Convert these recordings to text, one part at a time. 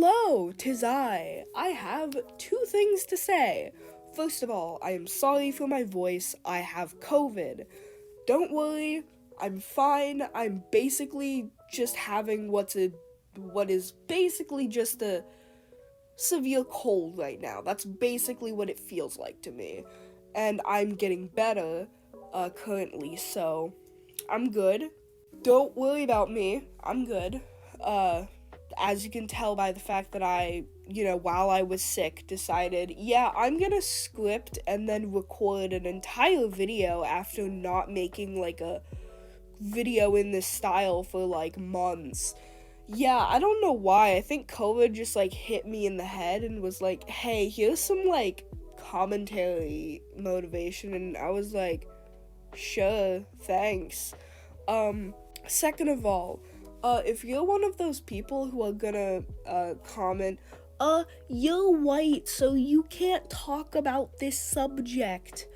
Hello, 'tis I. I have two things to say. First of all, I am sorry for my voice. I have COVID. Don't worry, I'm fine. I'm basically just having what is basically just a severe cold right now. That's basically what it feels like to me. And I'm getting better currently, so I'm good. Don't worry about me. I'm good. As you can tell by the fact that I, while I was sick, decided, I'm gonna script and then record an entire video after not making, a video in this style for, months. I don't know why. I think COVID just, hit me in the head and was like, hey, here's some, commentary motivation, and I was like, sure, thanks. Second of all, if you're one of those people who are gonna, comment, you're white, so you can't talk about this subject,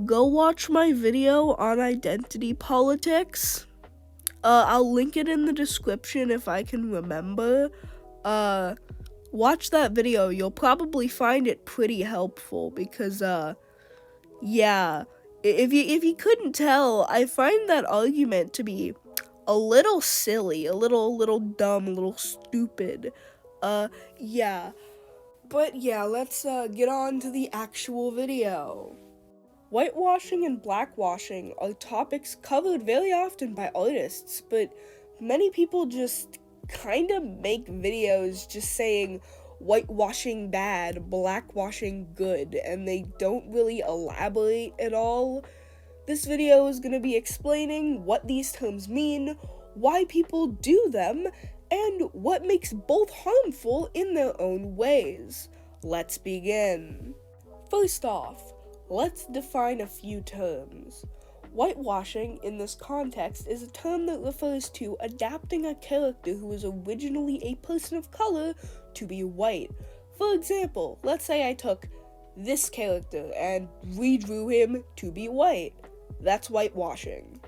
go watch my video on identity politics. I'll link it in the description if I can remember. Watch that video. You'll probably find it pretty helpful because, if you couldn't tell, I find that argument to be a little silly, a little dumb, a little stupid. But let's get on to the actual video. Whitewashing and blackwashing are topics covered very often by artists, but many people just kind of make videos just saying whitewashing bad, blackwashing good, and they don't really elaborate at all. This video is going to be explaining what these terms mean, why people do them, and what makes both harmful in their own ways. Let's begin. First off, let's define a few terms. Whitewashing, in this context, is a term that refers to adapting a character who was originally a person of color to be white. For example, let's say I took this character and redrew him to be white. That's whitewashing.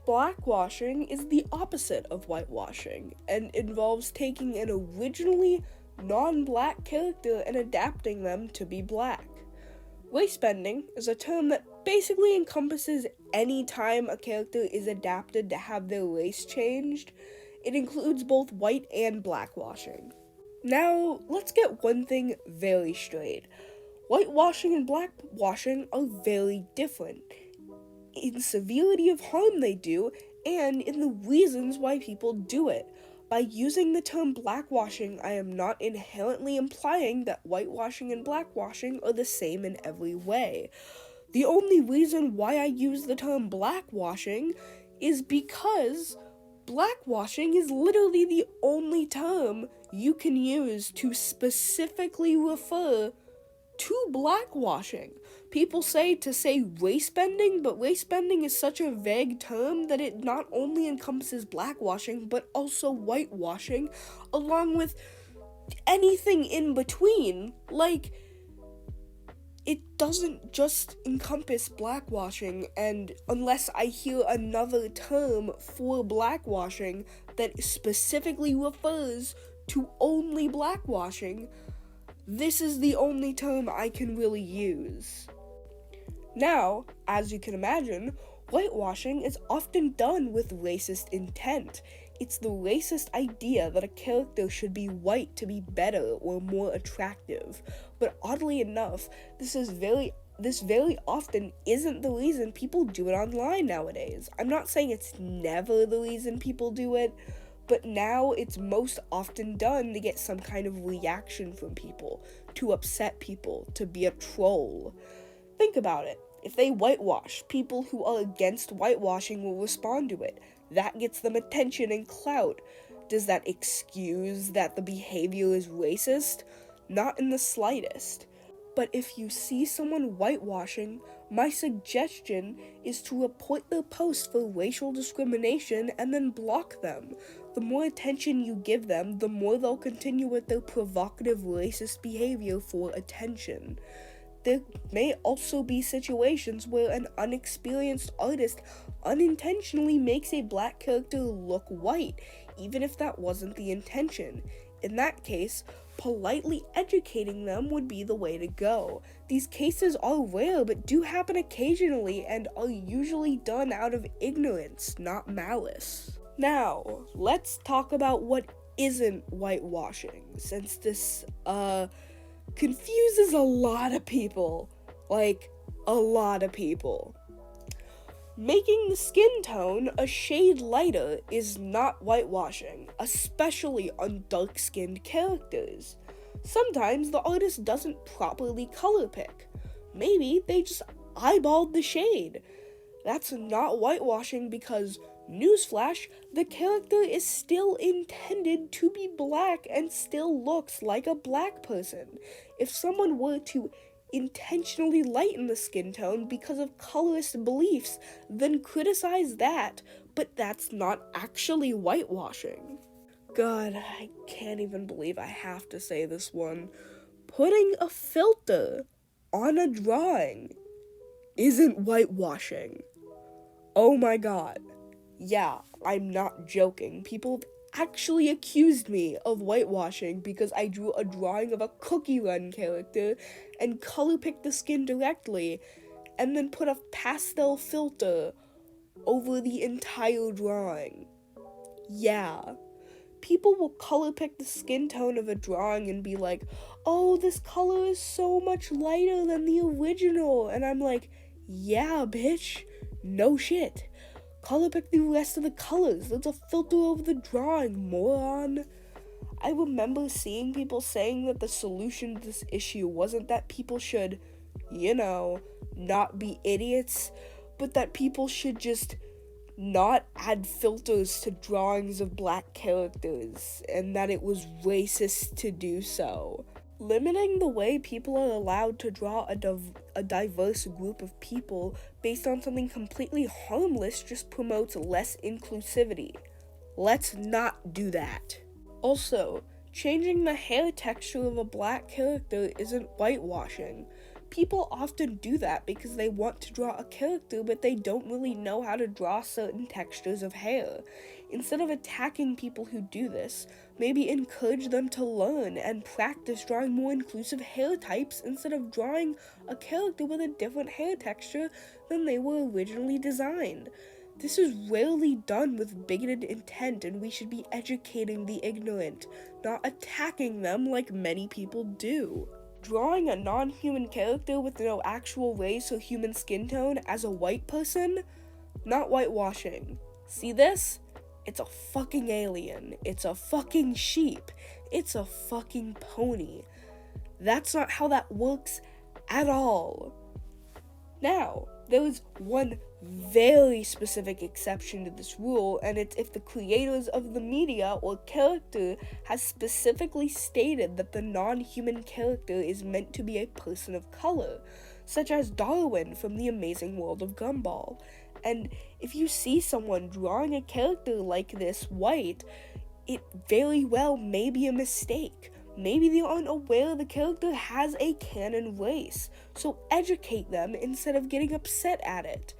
Blackwashing is the opposite of whitewashing and involves taking an originally non-black character and adapting them to be black. Racebending is a term that basically encompasses any time a character is adapted to have their race changed. It includes both white and blackwashing. Now, let's get one thing very straight. Whitewashing and blackwashing are very different in severity of harm they do, and in the reasons why people do it. By using the term blackwashing, I am not inherently implying that whitewashing and blackwashing are the same in every way. The only reason why I use the term blackwashing is because blackwashing is literally the only term you can use to specifically refer to blackwashing. People say to say racebending, but racebending is such a vague term that it not only encompasses blackwashing, but also whitewashing, along with anything in between. It doesn't just encompass blackwashing, and unless I hear another term for blackwashing that specifically refers to only blackwashing, this is the only term I can really use. Now, as you can imagine, whitewashing is often done with racist intent. It's the racist idea that a character should be white to be better or more attractive. But oddly enough, this very often isn't the reason people do it online nowadays. I'm not saying it's never the reason people do it, but now it's most often done to get some kind of reaction from people, to upset people, to be a troll. Think about it. If they whitewash, people who are against whitewashing will respond to it. That gets them attention and clout. Does that excuse that the behavior is racist? Not in the slightest. But if you see someone whitewashing, my suggestion is to report their post for racial discrimination and then block them. The more attention you give them, the more they'll continue with their provocative racist behavior for attention. There may also be situations where an unexperienced artist unintentionally makes a black character look white, even if that wasn't the intention. In that case, politely educating them would be the way to go. These cases are rare but do happen occasionally and are usually done out of ignorance, not malice. Now, let's talk about what isn't whitewashing, since this confuses a lot of people. Like, a lot of people. Making the skin tone a shade lighter is not whitewashing, especially on dark-skinned characters. Sometimes the artist doesn't properly color pick. Maybe they just eyeballed the shade. That's not whitewashing because, newsflash, the character is still intended to be black and still looks like a black person. If someone were to intentionally lighten the skin tone because of colorist beliefs, then criticize that, but that's not actually whitewashing. God, I can't even believe I have to say this one. Putting a filter on a drawing isn't whitewashing. Oh my god. Yeah, I'm not joking. People have actually accused me of whitewashing because I drew a drawing of a Cookie Run character and color picked the skin directly and then put a pastel filter over the entire drawing. Yeah. People will color pick the skin tone of a drawing and be like, oh, this color is so much lighter than the original. And I'm like, yeah, bitch. No shit. Color pick the rest of the colors. There's a filter over the drawing, moron. I remember seeing people saying that the solution to this issue wasn't that people should, not be idiots, but that people should just not add filters to drawings of black characters, and that it was racist to do so. Limiting the way people are allowed to draw a diverse group of people based on something completely harmless just promotes less inclusivity. Let's not do that. Also, changing the hair texture of a black character isn't whitewashing. People often do that because they want to draw a character, but they don't really know how to draw certain textures of hair. Instead of attacking people who do this, maybe encourage them to learn and practice drawing more inclusive hair types instead of drawing a character with a different hair texture than they were originally designed. This is rarely done with bigoted intent, and we should be educating the ignorant, not attacking them like many people do. Drawing a non-human character with no actual race or human skin tone as a white person? Not whitewashing. See this? It's a fucking alien. It's a fucking sheep. It's a fucking pony. That's not how that works at all. Now, there is one very specific exception to this rule, and it's if the creators of the media or character has specifically stated that the non-human character is meant to be a person of color, such as Darwin from The Amazing World of Gumball. And if you see someone drawing a character like this white, it very well may be a mistake. Maybe they aren't aware the character has a canon race, so educate them instead of getting upset at it.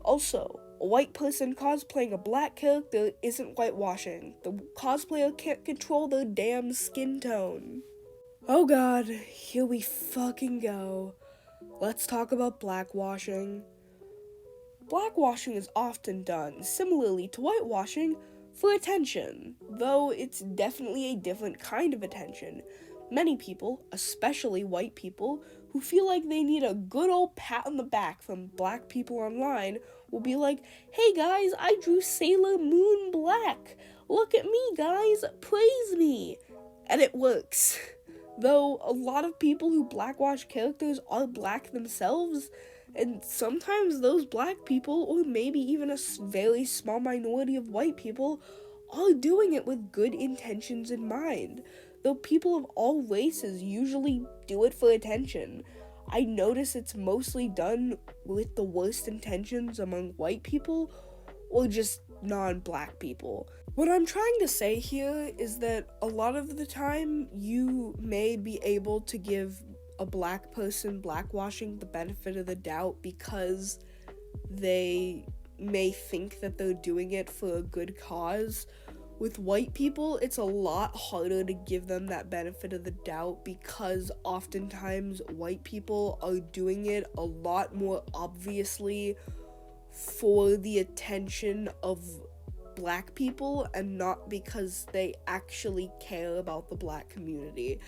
Also, a white person cosplaying a black character isn't whitewashing. The cosplayer can't control their damn skin tone. Oh god, here we fucking go. Let's talk about blackwashing. Blackwashing is often done, similarly to whitewashing, for attention, though it's definitely a different kind of attention. Many people, especially white people, who feel like they need a good old pat on the back from black people online will be like, hey guys, I drew Sailor Moon black. Look at me guys, praise me. And it works. Though a lot of people who blackwash characters are black themselves, and sometimes those black people, or maybe even a very small minority of white people, are doing it with good intentions in mind. Though people of all races usually do it for attention, I notice it's mostly done with the worst intentions among white people, or just non-black people. What I'm trying to say here is that a lot of the time you may be able to give a black person blackwashing the benefit of the doubt because they may think that they're doing it for a good cause, With white people, it's a lot harder to give them that benefit of the doubt because oftentimes white people are doing it a lot more obviously for the attention of black people and not because they actually care about the black community.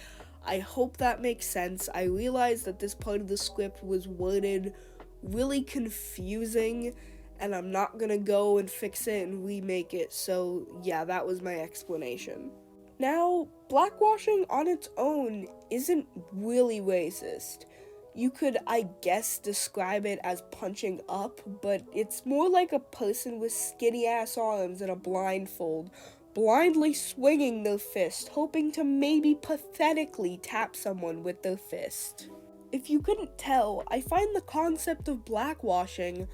I hope that makes sense. I realize that this part of the script was worded really confusing, and I'm not gonna go and fix it and remake it, so yeah, that was my explanation. Now, blackwashing on its own isn't really racist. You could, I guess, describe it as punching up, but it's more like a person with skinny-ass arms and a blindfold, blindly swinging their fist, hoping to maybe pathetically tap someone with their fist. If you couldn't tell, I find the concept of blackwashing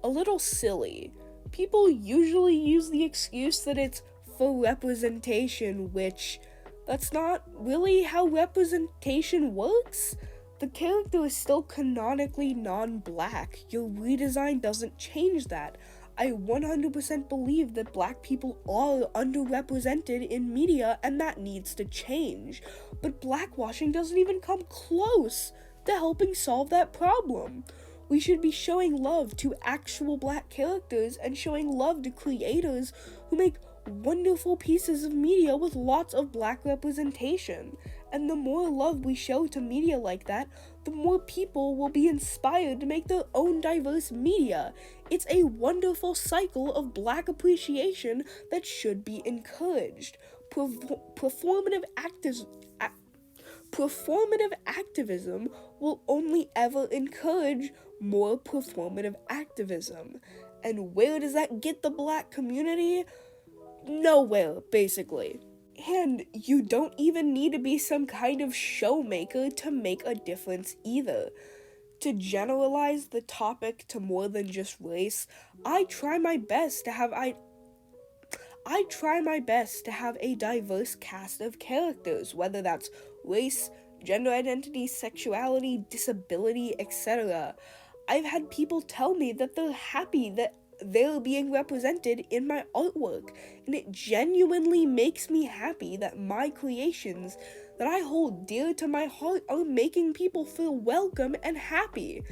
a little silly. People usually use the excuse that it's for representation, which that's not really how representation works. The character is still canonically non-black. Your redesign doesn't change that. I 100% believe that black people are underrepresented in media and that needs to change. But blackwashing doesn't even come close to helping solve that problem. We should be showing love to actual black characters and showing love to creators who make wonderful pieces of media with lots of black representation. And the more love we show to media like that, the more people will be inspired to make their own diverse media. It's a wonderful cycle of black appreciation that should be encouraged. Performative activism will only ever encourage more performative activism. And where does that get the black community? Nowhere, basically. And you don't even need to be some kind of showmaker to make a difference either. To generalize the topic to more than just race, I try my best to have a diverse cast of characters, whether that's race, gender identity, sexuality, disability, etc. I've had people tell me that they're happy that they're being represented in my artwork, and it genuinely makes me happy that my creations that I hold dear to my heart are making people feel welcome and happy.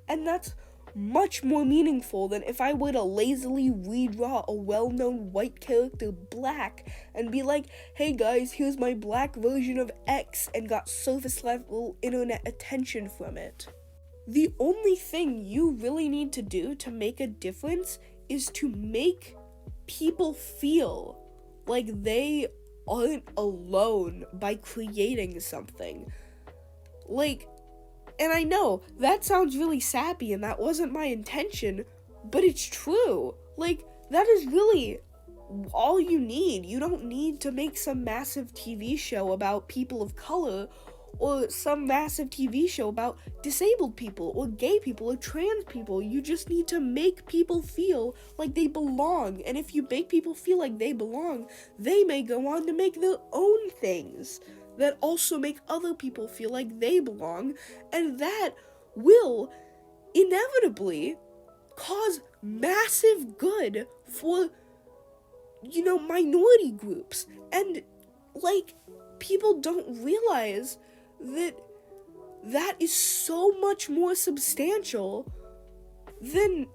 And that's much more meaningful than if I were to lazily redraw a well-known white character black and be like, hey guys, here's my black version of X, and got surface level internet attention from it. The only thing you really need to do to make a difference is to make people feel like they aren't alone by creating something. And I know, that sounds really sappy and that wasn't my intention, but it's true. That is really all you need. You don't need to make some massive TV show about people of color or some massive TV show about disabled people or gay people or trans people. You just need to make people feel like they belong. And if you make people feel like they belong, they may go on to make their own things that also make other people feel like they belong. And that will inevitably cause massive good for, minority groups. And, people don't realize that is so much more substantial than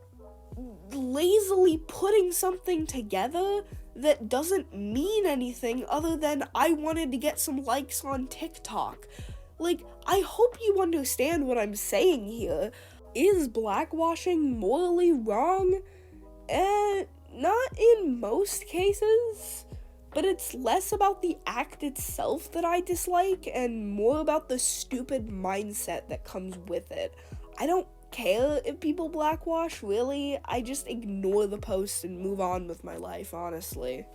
lazily putting something together that doesn't mean anything other than I wanted to get some likes on TikTok. I hope you understand what I'm saying here. Is blackwashing morally wrong? Not in most cases. But it's less about the act itself that I dislike and more about the stupid mindset that comes with it. I don't care if people blackwash, really. I just ignore the post and move on with my life, honestly.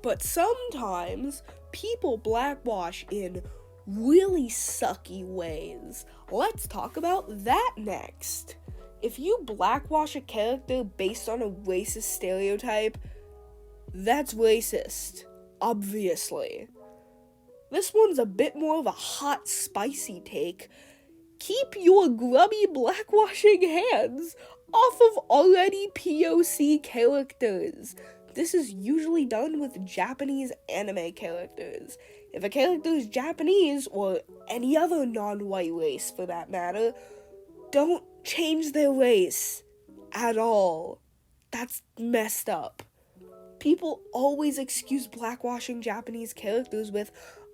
But sometimes people blackwash in really sucky ways. Let's talk about that next. If you blackwash a character based on a racist stereotype, that's racist. Obviously. This one's a bit more of a hot, spicy take. Keep your grubby blackwashing hands off of already POC characters. this is usually done with Japanese anime characters. If a character is Japanese, or any other non-white race for that matter, don't change their race at all. That's messed up. People always excuse blackwashing Japanese characters with,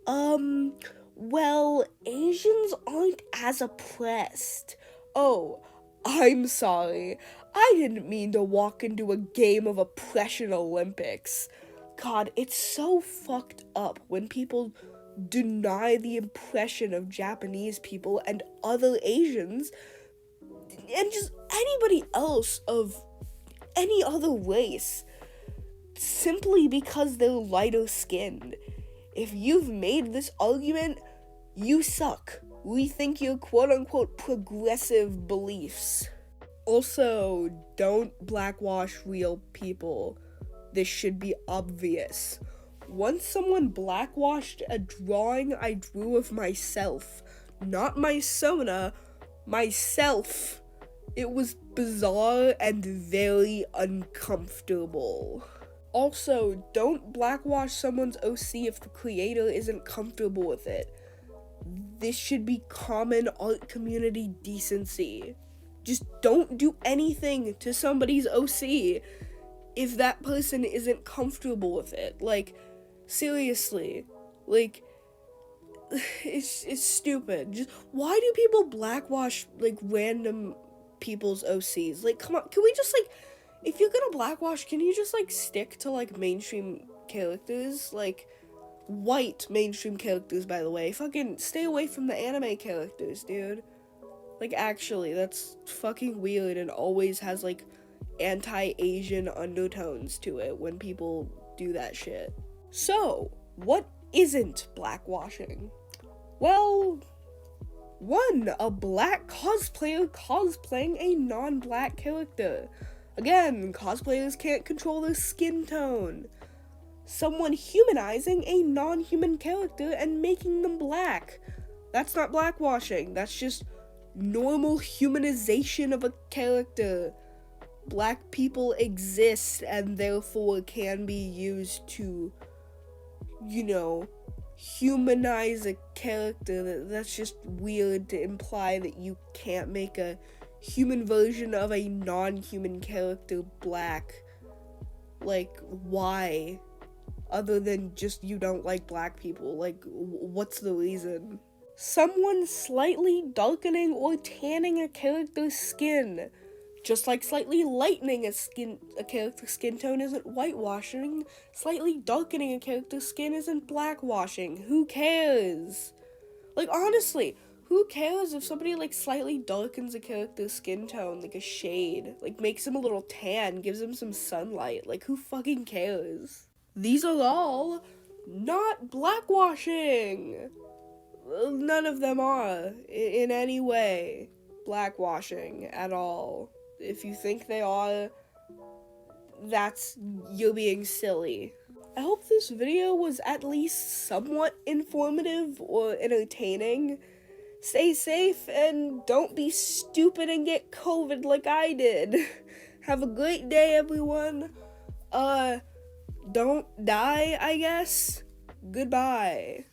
well, Asians aren't as oppressed. Oh, I'm sorry. I didn't mean to walk into a game of oppression Olympics. God, it's so fucked up when people deny the oppression of Japanese people and other Asians and just anybody else of any other race simply because they're lighter skinned. If you've made this argument, you suck. Rethink your quote-unquote progressive beliefs. Also, don't blackwash real people. This should be obvious. Once someone blackwashed a drawing I drew of myself, not my Sona, myself. It was bizarre and very uncomfortable. Also, don't blackwash someone's OC if the creator isn't comfortable with it. This should be common art community decency. Just don't do anything to somebody's OC if that person isn't comfortable with it. Like, seriously. Like, it's stupid. Just, why do people blackwash, like, random people's OCs? Like, come on, can we just, like, if you're gonna blackwash, can you just, like, stick to, like, mainstream characters? Like, white mainstream characters, by the way. Fucking stay away from the anime characters, dude. Like, actually, that's fucking weird and always has, like, anti-Asian undertones to it when people do that shit. So, what isn't blackwashing? Well, 1. A black cosplayer cosplaying a non-black character. Again, cosplayers can't control their skin tone. Someone humanizing a non-human character and making them black. That's not blackwashing, that's just normal humanization of a character. Black people exist and therefore can be used to, you know, humanize a character. That's just weird to imply that you can't make a human version of a non-human character black. Like, why? Other than just you don't like black people. Like, what's the reason? Someone slightly darkening or tanning a character's skin. Just like slightly lightening a character's skin tone isn't whitewashing, slightly darkening a character's skin isn't blackwashing. Who cares? Like, honestly, who cares if somebody, like, slightly darkens a character's skin tone, like a shade? Like, makes him a little tan, gives him some sunlight. Like, who fucking cares? These are all not blackwashing. None of them are, in any way, blackwashing at all. If you think they are, you're being silly. I hope this video was at least somewhat informative or entertaining. Stay safe and don't be stupid and get COVID like I did. Have a great day, everyone. Don't die, I guess. Goodbye.